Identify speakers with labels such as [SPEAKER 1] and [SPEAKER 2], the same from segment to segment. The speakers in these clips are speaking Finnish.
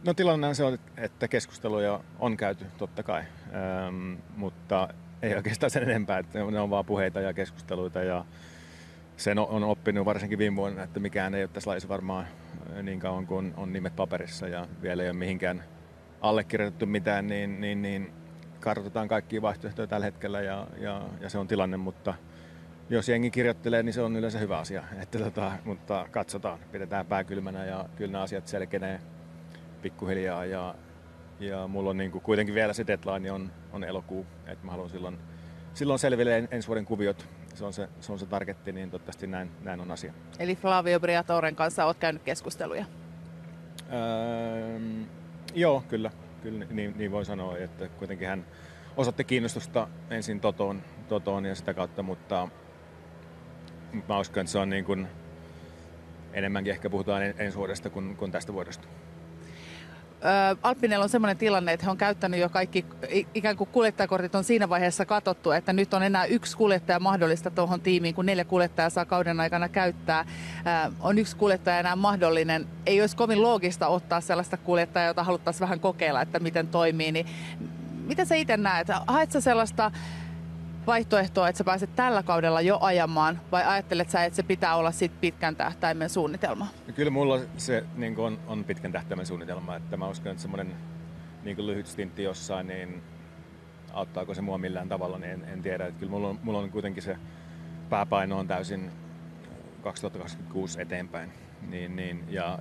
[SPEAKER 1] No tilanne on se, että keskusteluja on käyty totta kai, mutta ei oikeastaan sen enempää, että ne on vaan puheita ja keskusteluita ja sen on oppinut varsinkin viime vuonna, että mikään ei ole tässä laissa varmaan niin kauan kuin on nimet paperissa ja vielä ei ole mihinkään allekirjoitettu mitään, niin kartoitetaan kaikkia vaihtoehtoja tällä hetkellä ja se on tilanne, mutta jos jengi kirjoittelee, niin se on yleensä hyvä asia, mutta katsotaan, pidetään pää kylmänä ja kyllä nämä asiat selkenee pikkuhiljaa ja mulla on niin kuin kuitenkin vielä se deadline on elokuu, että mä haluan silloin selville ensi vuoden kuviot. Se on se targetti, niin toivottavasti näin on asia.
[SPEAKER 2] Eli Flavio Briatoren kanssa olet käynyt keskusteluja?
[SPEAKER 1] Joo, kyllä niin voi sanoa, että kuitenkin hän osoitti kiinnostusta ensin Totoon ja sitä kautta, mutta mä uskon, että se on niin kuin enemmänkin ehkä puhutaan ensi vuodesta kuin tästä vuodesta.
[SPEAKER 2] Alppinella on sellainen tilanne, että he on käyttänyt jo kaikki, ikään kuin kuljettajakortit on siinä vaiheessa katsottu, että nyt on enää yksi kuljettaja mahdollista tuohon tiimiin, kun 4 kuljettajaa saa kauden aikana käyttää. On yksi kuljettaja enää mahdollinen. Ei olisi kovin loogista ottaa sellaista kuljettajaa, jota haluttaisiin vähän kokeilla, että miten toimii. Niin miten sä itse näet? Haet sä sellaista vaihtoehtoa, että sä pääset tällä kaudella jo ajamaan, vai ajattelet sä, että se pitää olla sit pitkän tähtäimen suunnitelma?
[SPEAKER 1] Kyllä mulla se niin on pitkän tähtäimen suunnitelma, että mä uskon, että semmoinen niin lyhyt stintti jossain, niin auttaako se mua millään tavalla, niin en tiedä. Että kyllä mulla on kuitenkin se pääpaino on täysin 2026 eteenpäin,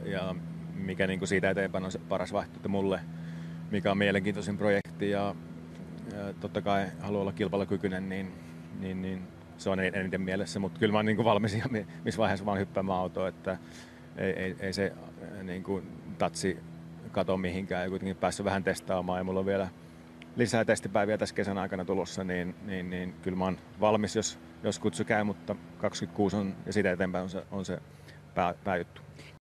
[SPEAKER 1] ja mikä niin kuin siitä eteenpäin on se paras vaihtoehto mulle, mikä on mielenkiintoisin projekti ja totta kai haluaa olla kilpailukykyinen, niin se on eniten mielessä, mutta kyllä mä oon niin kuin valmis ihan missä vaiheessa vaan hyppäämään autoon, että ei se niin kuin tatsi kato mihinkään ja kuitenkin päässyt vähän testaamaan ja mulla on vielä lisää testipäiviä tässä kesän aikana tulossa, niin kyllä mä oon valmis, jos kutsu käy, mutta 26 on ja siitä eteenpäin on se pääjuttu.